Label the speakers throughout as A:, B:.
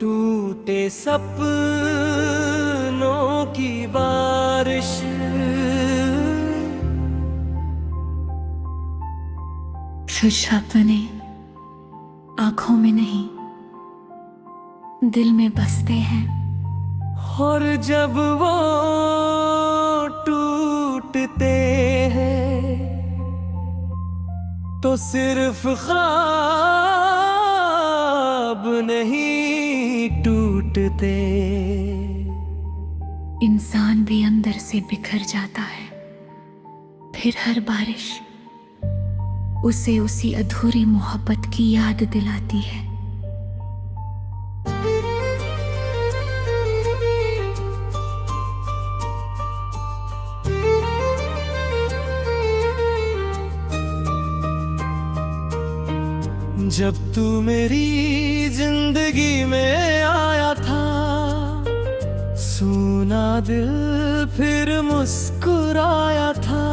A: टूटे सपनों की बारिश,
B: कुछ सपने आंखों में नहीं दिल में बसते हैं,
A: और जब वो टूटते हैं तो सिर्फ ख्वाब नहीं टूटते।
B: इंसान भी अंदर से बिखर जाता है, फिर हर बारिश उसे उसी अधूरी मोहब्बत की याद दिलाती है।
A: जब तू मेरी जिंदगी में आया था, सूना दिल फिर मुस्कुराया था।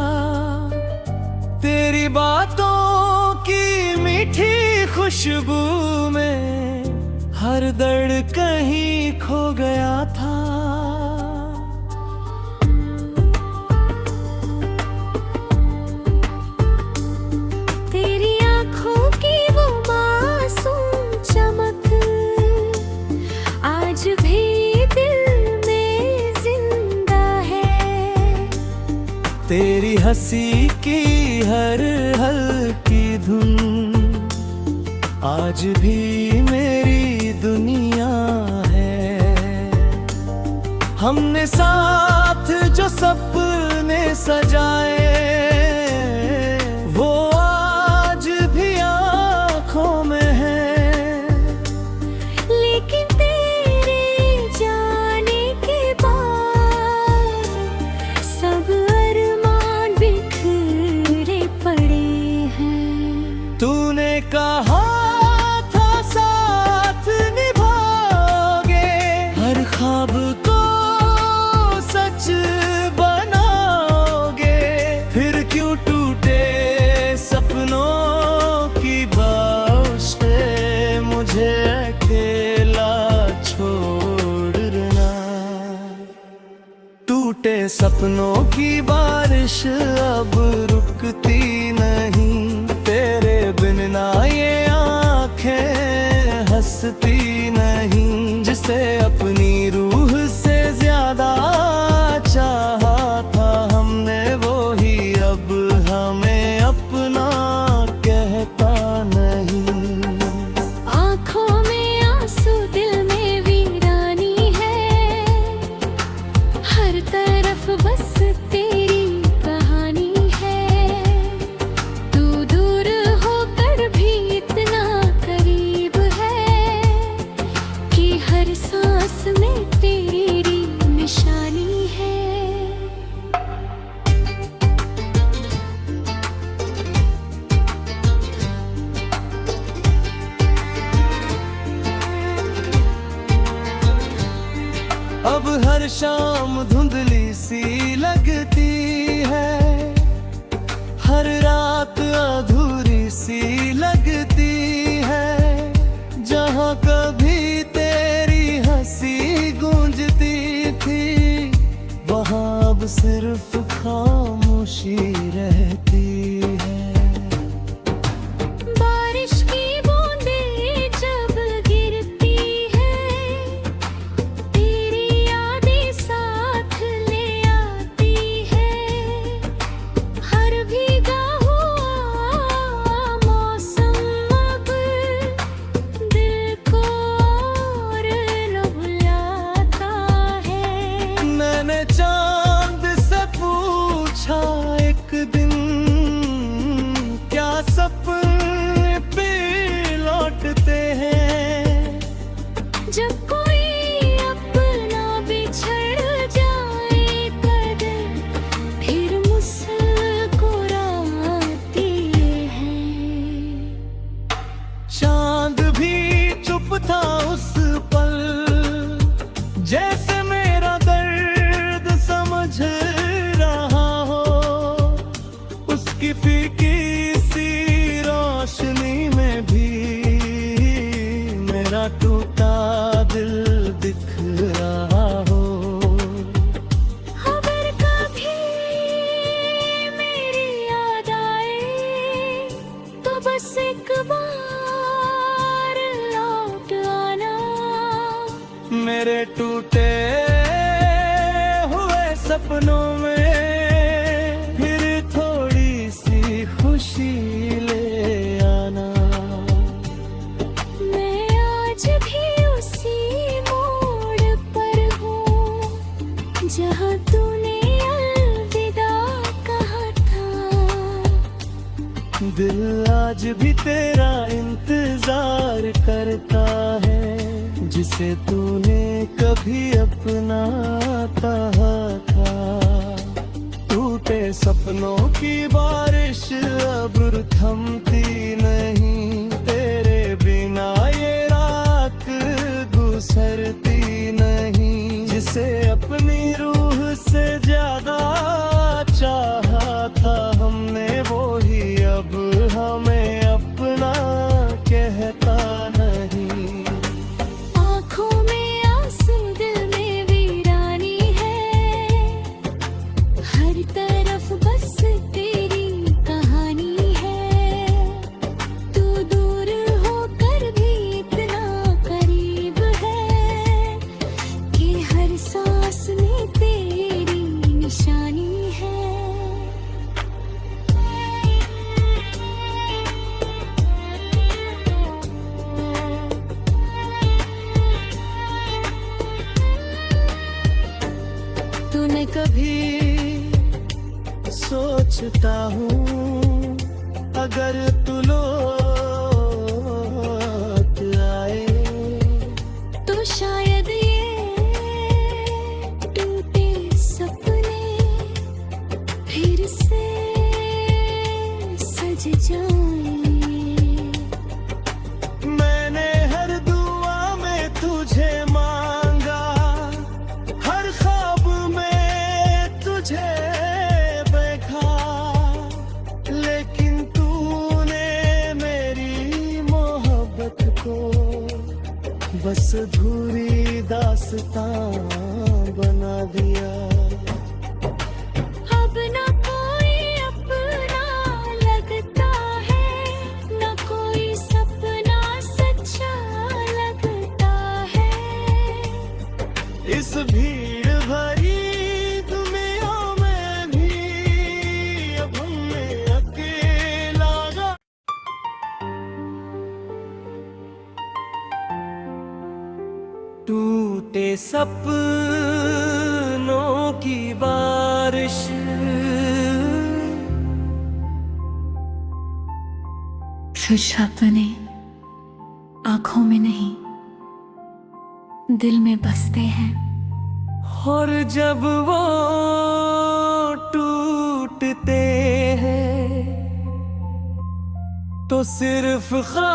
A: तेरी बातों की मीठी खुशबू में हर दर्द कहीं खो गया था।
B: तेरी आंखों की वो मासूम चमक आज भी दिल में जिंदा है।
A: तेरी हंसी की हर हल्की धुन आज भी मेरी दुनिया है। हमने साथ जो सपने सजाए वो आज भी आँखों में है।
B: लेकिन तेरे जाने के बाद सब अरमान बिखरे पड़े हैं।
A: तूने कहा था साथ निभाओगे, हर ख्वाब को सच बनाओगे। फिर क्यों टूटे सपनों की बारिशें, मुझे अकेला छोड़ना। टूटे सपनों की बारिश अब रुकती नहीं, तेरे बिन ना ये आँखें हंसती नहीं। जिसे अपनी रूह से ज्यादा चाहा था हमने, वो ही अब हमें अपना कहता नहीं।
B: आँखों में आंसू दिल में वीरानी है, हर तरफ बस तेरी कहानी है। तू दूर होकर भी इतना करीब है कि हर सांस में तेरी निशानी है।
A: अब हर शाम धुंधली सी लगती है, हर रात अधूरी सी लगती है। जहाँ कभी तेरी हंसी गूंजती थी, वहाँ अब सिर्फ खामोशी रहती है।
B: बारिश की बूंदें जब गिरती है, तेरी यादें साथ ले आती है। हर भीगा हुआ मौसम अब दिल को और रुलाता है।
A: मैंने चांद से पूछा एक दिन, क्या सपने पे लौटते हैं।
B: जब कोई अपना बिछड़ जाए कदर फिर मुस्कुराती है।
A: चांद भी चुप था उस पल, जैसे मेरा दर्द समझ रहा हो। उसकी फीकी सी रोशनी में भी मेरा टूटा दिल
B: बस एक बार लौट आना।
A: मेरे टूटे हुए सपनों में फिर थोड़ी सी खुशी ले आना।
B: मैं आज भी उसी मोड़ पर हूँ जहाँ तूने अलविदा कहा था।
A: दिल आज भी तेरा इंतजार करता है, जिसे तूने कभी अपना कहा था। टूटे सपनों की बारिश अब थमती नहीं, तेरे बिना ये रात गुजरती नहीं। जिसे अपनी रूह से ज्यादा चाहा था हमने, वो ही अब हमें अपना कहता नहीं।
B: आँखों में आंसू, दिल में वीरानी है, हर तरफ बस तेरी कहानी है। तू दूर होकर भी इतना करीब है कि हर सांस में तेरी निशानी है।
A: तूने कभी सोचता हूँ अगर तू लौट आए
B: तो शायद ये टूटे सपने फिर से सज जाएं।
A: मैंने हर दुआ में तुझे मांगा, हर ख्वाब में तुझे देखा, लेकिन तूने मेरी मोहब्बत को बस अधूरी दास्तां बना दिया।
B: अब ना कोई अपना लगता है, ना कोई सपना सच्चा लगता है।
A: इस भीड़ भरी दुनिया में भी अब हमें अकेला टूटे सपनों की बारिश
B: कुछ सपने आंखों में नहीं दिल में बसते हैं।
A: और जब वो टूटते हैं तो सिर्फ ख्वाब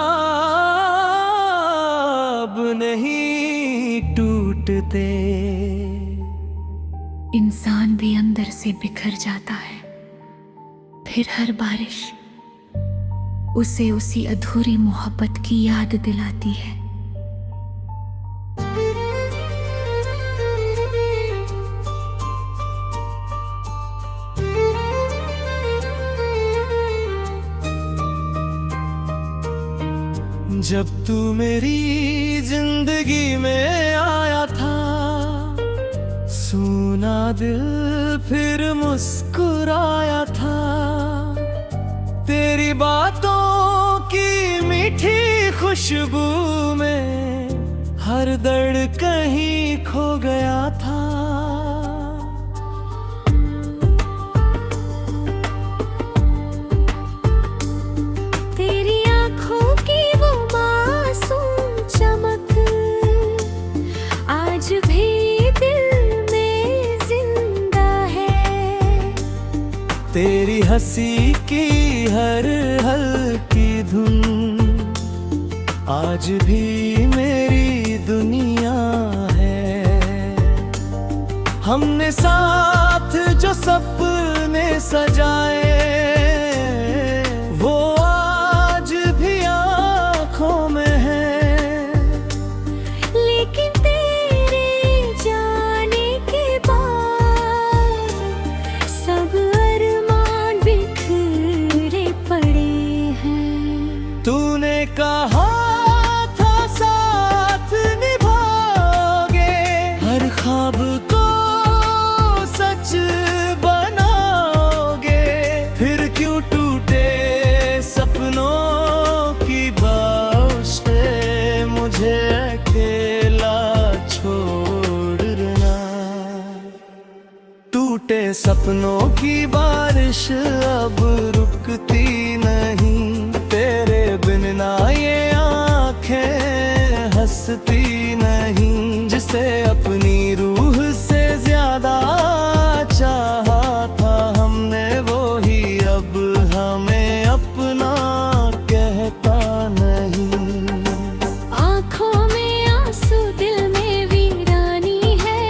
A: नहीं टूटते।
B: इंसान भी अंदर से बिखर जाता है, फिर हर बारिश उसे उसी अधूरी मोहब्बत की याद दिलाती है।
A: जब तू मेरी जिंदगी में आया था, सूना दिल फिर मुस्कुराया था। तेरी बातों की मीठी खुशबू में हर दर्द कहीं खो गया था।
B: तेरी आंखों की वो मासूम चमक आज भी दिल में जिंदा है।
A: तेरी हंसी की हर हल्की धुन आज भी मेरी दुनिया है। हमने साथ जो सपने सजाए वो आज भी आँखों में है।
B: लेकिन तेरे जाने के बाद सब अरमान बिखरे पड़े हैं।
A: सपनों की बारिश अब रुकती नहीं, तेरे बिन ना ये आंखें हंसती नहीं। जिसे अपनी रूह से ज्यादा चाहा था हमने, वो ही अब हमें अपना कहता नहीं।
B: आँखों में आंसू दिल में वीरानी है,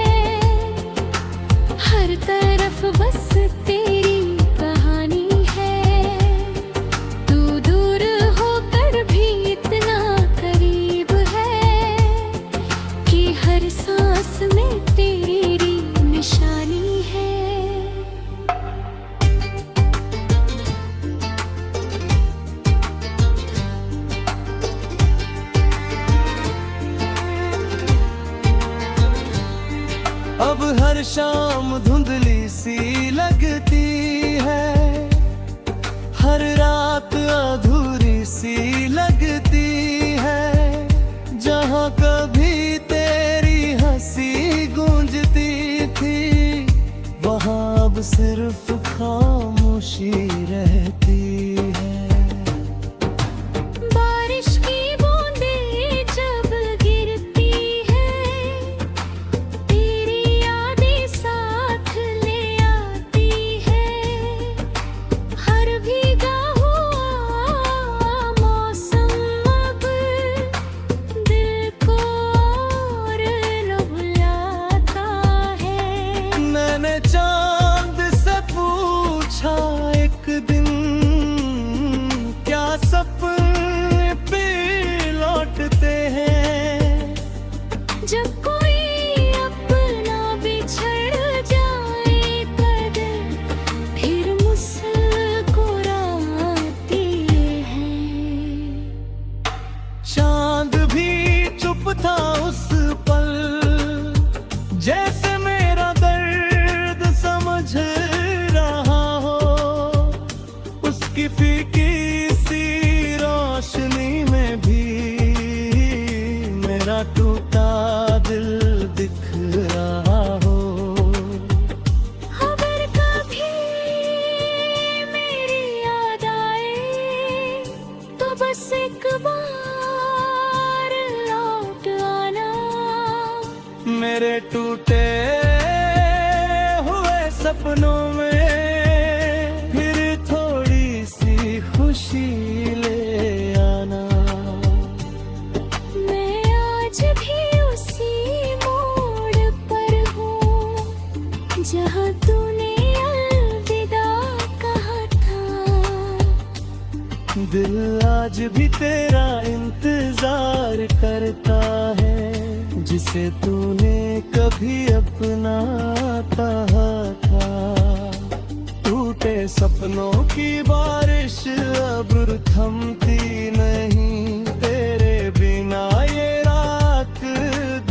B: हर तरफ बस तेरी कहानी है। तू दूर होकर भी इतना करीब है कि हर सांस में तेरी निशानी है।
A: अब हर शाम धुंधली सी लगती है, हर रात अधूरी सी लगती है। जहाँ कभी तेरी हंसी गूंजती थी, वहाँ अब सिर्फ खामोशी रहती है।
B: बारिश की बूंदें जब गिरती है, तेरी यादें साथ ले आती है। हर भीगा हुआ मौसम अब दिल को और रुलाता है।
A: मैंने चांद से पूछा एक दिन, क्या सपने पे लौटते हैं?
B: जब कोई अपना बिछड़ जाए कदर, फिर मुस्कुराती है।
A: चांद भी चुप था उस पल, जैसे मेरा दर्द समझ रहा हो। उसकी फीकी सी रोशनी में भी मेरा टूटा दिल दिख रहा हो।
B: अगर कभी मेरी याद आए तो बस एक बार लौट आना।
A: मेरे टूटे हुए सपनों में फिर थोड़ी सी खुशी ले आना।
B: मैं आज भी उसी मोड़ पर हूँ जहाँ तूने अलविदा कहा था।
A: दिल आज भी तेरा इंतजार करता है, जिसे तूने कभी अपना कहा था। टूटे सपनों की बारिश अब थमती नहीं, तेरे बिना ये रात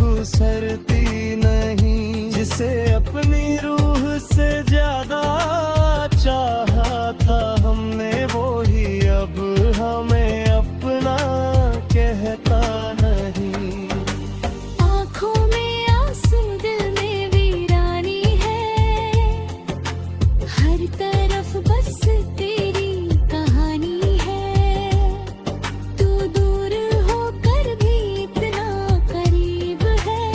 A: गुजरती नहीं। जिसे अपनी रूह से ज्यादा चाहा था हमने, वो ही अब हमें अपना कहता नहीं।
B: आँखों में आंसू दिल में वीरानी है, हर तरफ बस तेरी कहानी है। तू दूर होकर भी इतना करीब है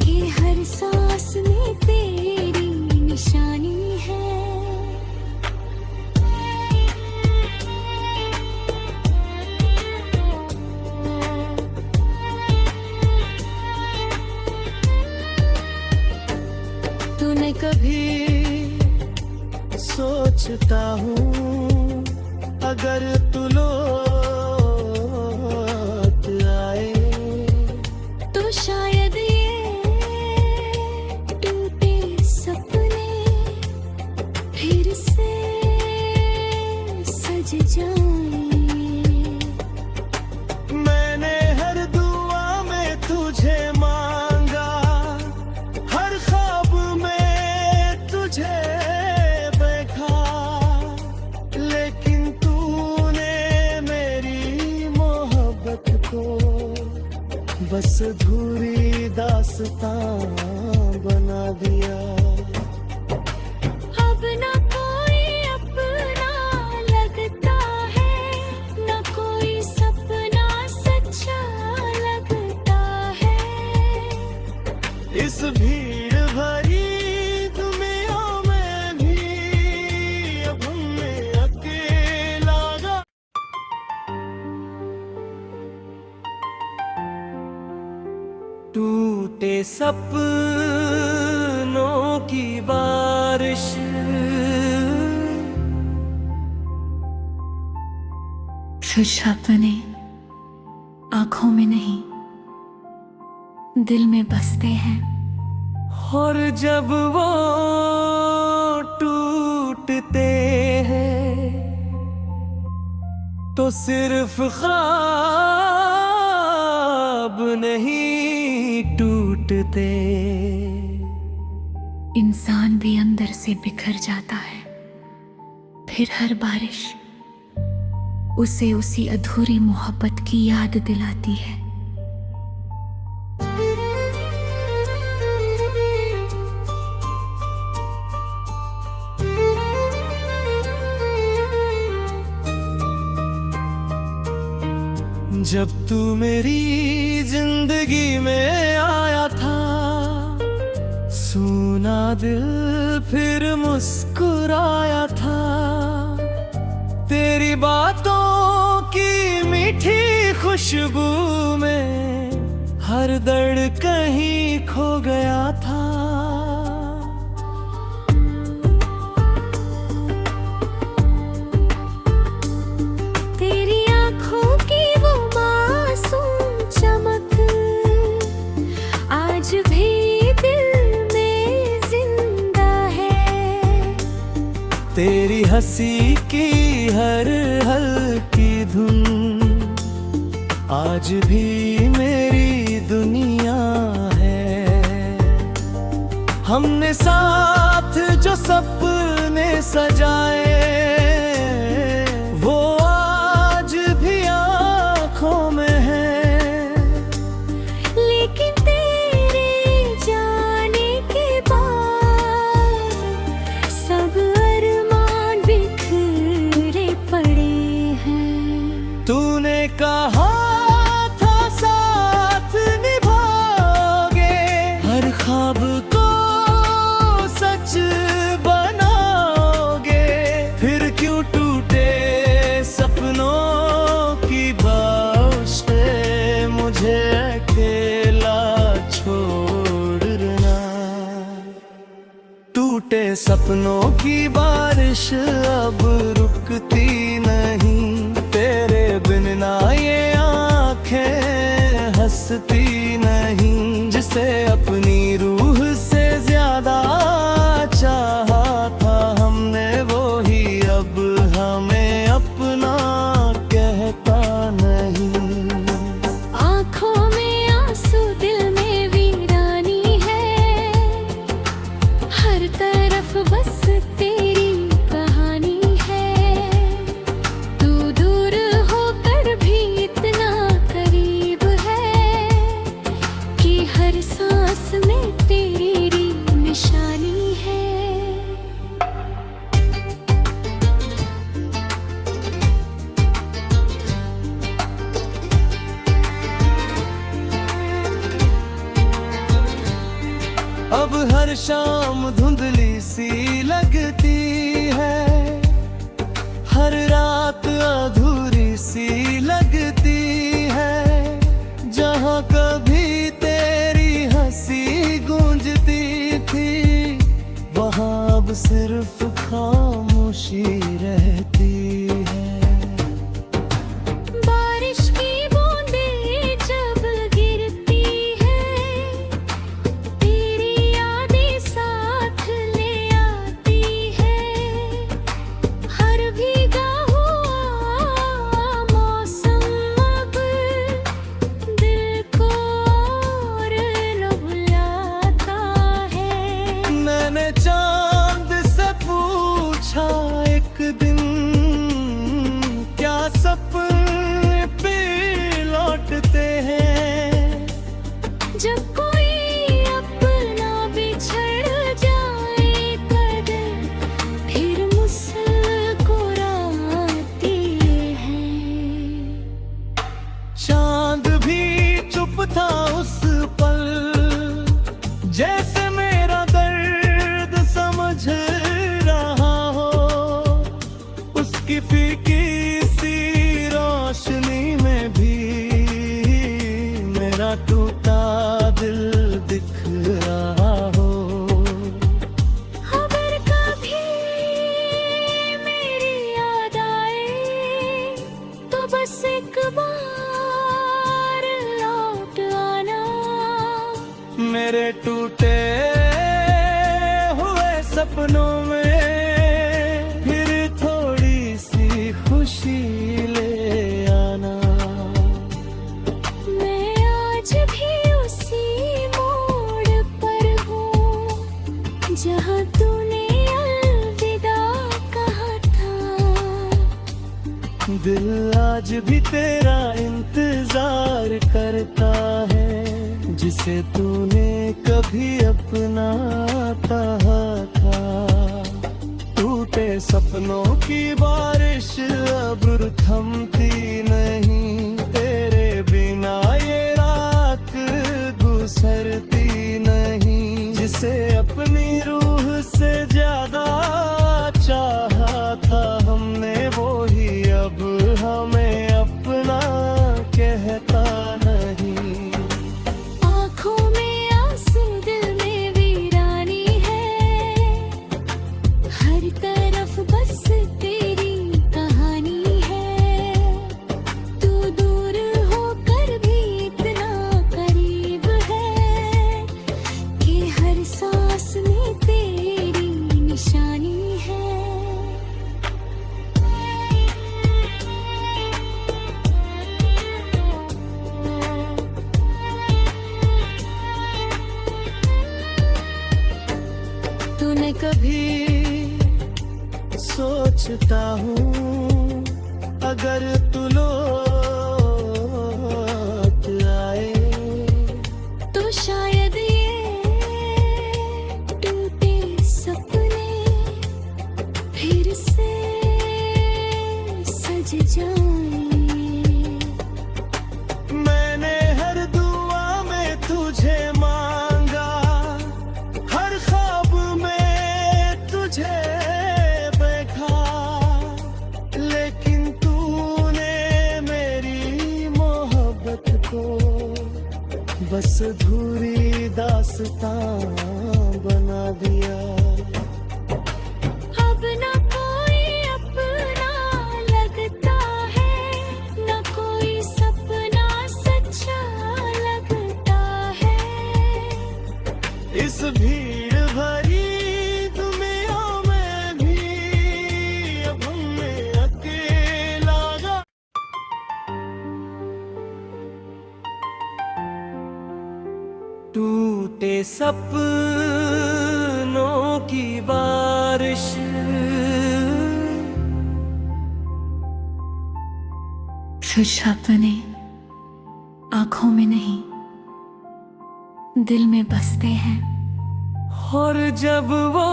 B: कि हर सांस में तेरी निशानी है।
A: तूने कभी सोचता हूँ, अगर तू लौट आए
B: तो शायद ये टूटे सपने फिर से सज जाए।
A: मैंने हर दुआ में तुझे मांगा, हर ख्वाब में तुझे देखा, लेकिन तूने मेरी मोहब्बत को बस अधूरी दास्तां बना दिया। टूटे सपनों की बारिश,
B: कुछ अपने आंखों में नहीं दिल में बसते हैं,
A: और जब वो टूटते हैं तो सिर्फ ख्वाब नहीं टूटते।
B: इंसान भी अंदर से बिखर जाता है, फिर हर बारिश उसे उसी अधूरी मोहब्बत की याद दिलाती है।
A: जब तू मेरी जिंदगी में आया था, सूना दिल फिर मुस्कुराया था। तेरी बातों की मीठी खुशबू में हर दर्द कहीं खो गया था।
B: तेरी आंखों की वो मासूम चमक आज भी दिल में जिंदा है।
A: तेरी हंसी की हर हल्की धुन आज भी मेरी दुनिया है। हमने साथ जो सपने सजाए वो आज भी आँखों में है।
B: लेकिन तेरे जाने के बाद सब अरमान बिखरे पड़े हैं।
A: तूने कहा था साथ निभाओगे, हर ख्वाब को सच बनाओगे। फिर क्यों टूटे सपनों की बारिशें, मुझे अकेला छोड़ना। टूटे सपनों की बारिश अब रुकती नहीं, तेरे बिन ना ये आँखें हंसती नहीं। जिसे अपनी रूह से ज्यादा चाहा था हमने, वो ही अब हमें अपना कहता नहीं।
B: आँखों में आंसू दिल में वीरानी है, हर तरफ बस तेरी कहानी है। तू दूर होकर भी इतना करीब है कि हर सांस में तेरी निशानी है।
A: अब हर शाम धुंधली सी लगती है, हर रात अधूरी सी लगती है। जहाँ कभी तेरी हंसी गूंजती थी, वहाँ अब सिर्फ खामोशी रहती है।
B: बारिश की बूंदें जब गिरती है, तेरी यादें साथ ले आती है। हर भीगा हुआ मौसम अब दिल को और रुलाता है।
A: मैंने चांद से पूछा एक दिन, क्या सपने पे लौटते हैं।
B: जब कोई अपना बिछड़ जाए कदर फिर मुस्कुराती है।
A: चांद भी चुप था उस पल, जैसे मेरा दर्द समझ रहा हो। उसकी फीकी सी रोशनी में भी मेरा टूटा दिल
B: बस एक बार लौट आना।
A: मेरे टूटे हुए सपनों में फिर थोड़ी सी खुशी ले आना।
B: मैं आज भी उसी मोड़ पर हूँ जहाँ तूने अलविदा कहा था।
A: दिल आज भी तेरा इंतजार करता है, जिसे तूने कभी अपना कहा था। टूटे सपनों की बारिश अब थमती नहीं, तेरे बिना ये रात गुजरती नहीं। जिसे अपनी रूह से ज्यादा चाहा था हमने, वो ही अब हमें अपना कहता नहीं।
B: आँखों में आंसू, दिल में वीरानी है, हर तरफ बस तेरी कहानी है। तू दूर होकर भी इतना करीब है कि हर सांस में तेरी निशानी है।
A: तूने कभी सोचता हूँ अगर तू लौट आए
B: तो शायद ये टूटे सपने फिर से सज जाए।
A: मैंने हर दुआ में तुझे मांगा, हर ख्वाब में तुझे देखा, लेकिन तूने मेरी मोहब्बत को बस अधूरी दास्तां बना दिया।
B: अब न कोई अपना लगता है, न कोई सपना सच्चा लगता है।
A: इस भीड़ भरी दुनिया में भी अब हमें अकेला गा। टूटे सपनों की बारिश
B: कुछ सपने आँखों में नहीं दिल में बसते हैं।
A: और जब वो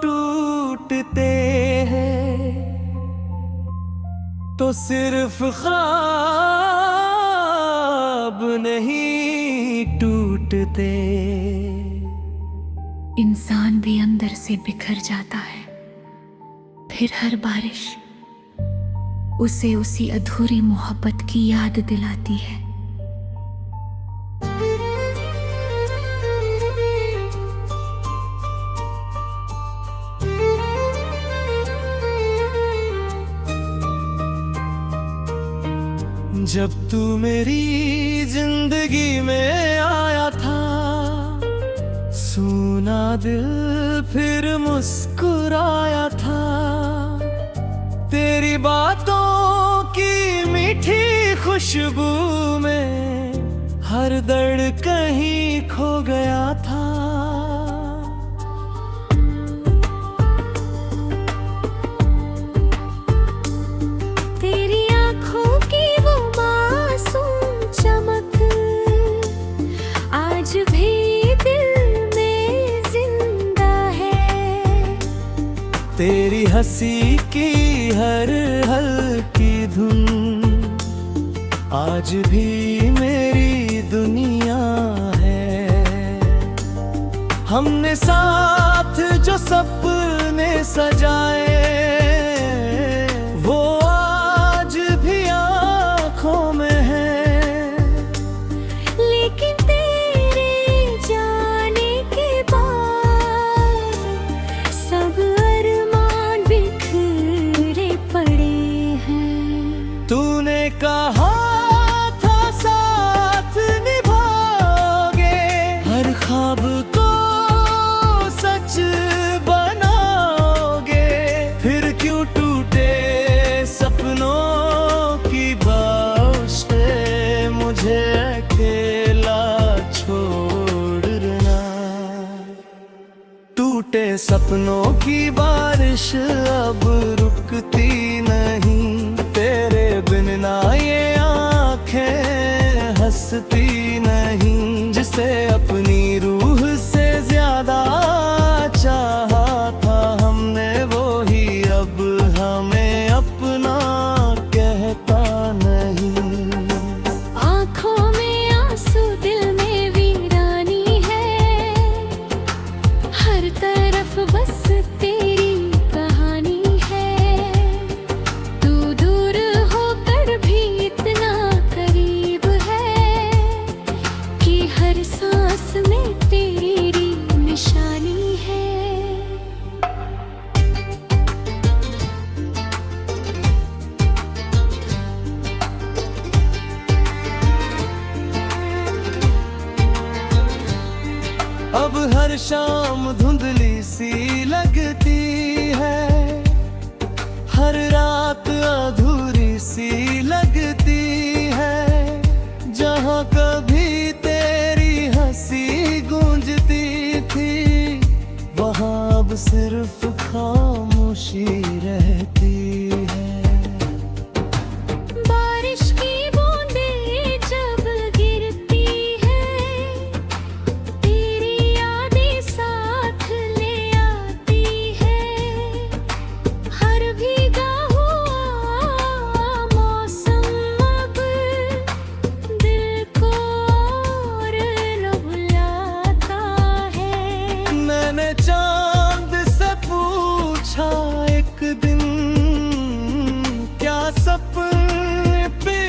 A: टूटते हैं तो सिर्फ ख्वाब नहीं टूटते।
B: इंसान भी अंदर से बिखर जाता है, फिर हर बारिश उसे उसी अधूरी मोहब्बत की याद दिलाती है।
A: जब तू मेरी जिंदगी में आया था, सूना दिल फिर मुस्कुराया था। तेरी बातों की मीठी खुशबू में हर दर्द कहीं खो गया था।
B: तेरी आँखों की वो मासूम चमक आज भी दिल में जिंदा है।
A: तेरी हंसी की हर हल्की धुन आज भी मेरी दुनिया है। हमने साथ जो सपने सजाए वो आज भी आँखों में है।
B: लेकिन तेरे जाने के बाद सब अरमान बिखरे पड़े हैं।
A: सपनों की बारिश अब रुकती नहीं, तेरे बिन ना ये आंखें हंसती नहीं। जिसे अपनी रूह से ज्यादा चाहा था हमने, वो ही अब हमें अपना कहता नहीं।
B: आँखों में आंसू, दिल में वीरानी है, हर तरफ बस तेरी कहानी है। तू दूर होकर भी इतना करीब है कि हर सांस में तेरी निशानी है।
A: अब हर शाम धुंधली सी लगती है, हर रात अधूरी सी लगती है। जहाँ कभी तेरी हंसी गूंजती थी, वहाँ अब सिर्फ खामोशी रहती है।
B: बारिश की बूंदें जब गिरती है, तेरी यादें साथ ले आती है। हर भीगा हुआ मौसम अब दिल को और रुलाता है।
A: मैंने चांद से पूछा एक दिन, क्या सपने पे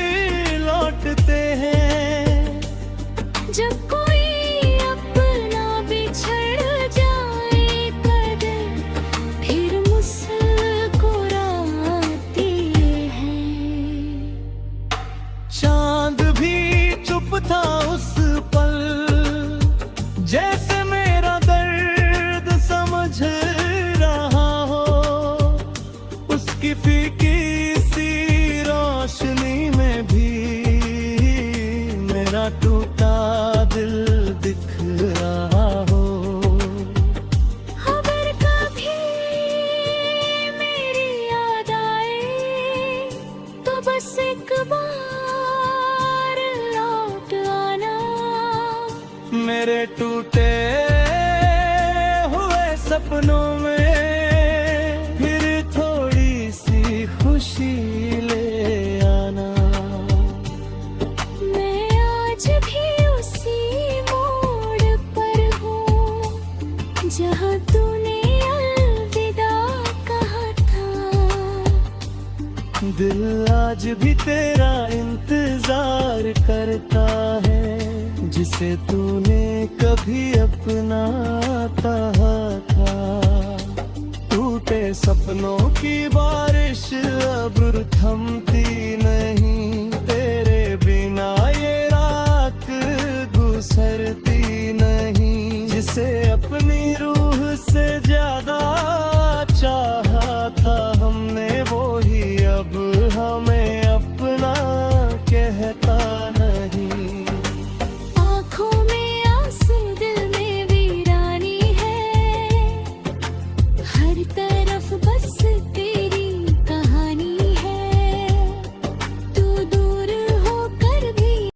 A: लौटते हैं?
B: जब कोई अपना बिछड़ जाए कदर, फिर मुस्कुराती है।
A: चांद भी चुप था उस पल, जैसे मेरा दर्द समझ रहा हो। उसकी फीकी सी रोशनी में भी मेरा टूटा दिल दिख रहा हो।
B: अगर कभी मेरी याद आए तो बस एक बार लौट आना।
A: मेरे टूटे हुए सपनों में फिर थोड़ी सी खुशी ले आना।
B: मैं आज भी उसी मोड़ पर हूँ जहाँ तूने अलविदा कहा था।
A: दिल आज भी तेरा इंतजार करता है, जिसे तूने कभी अपना कहा था। टूटे सपनों की बारिश अब थमती नहीं, तेरे बिना ये रात गुजरती नहीं। जिसे अपनी रूह से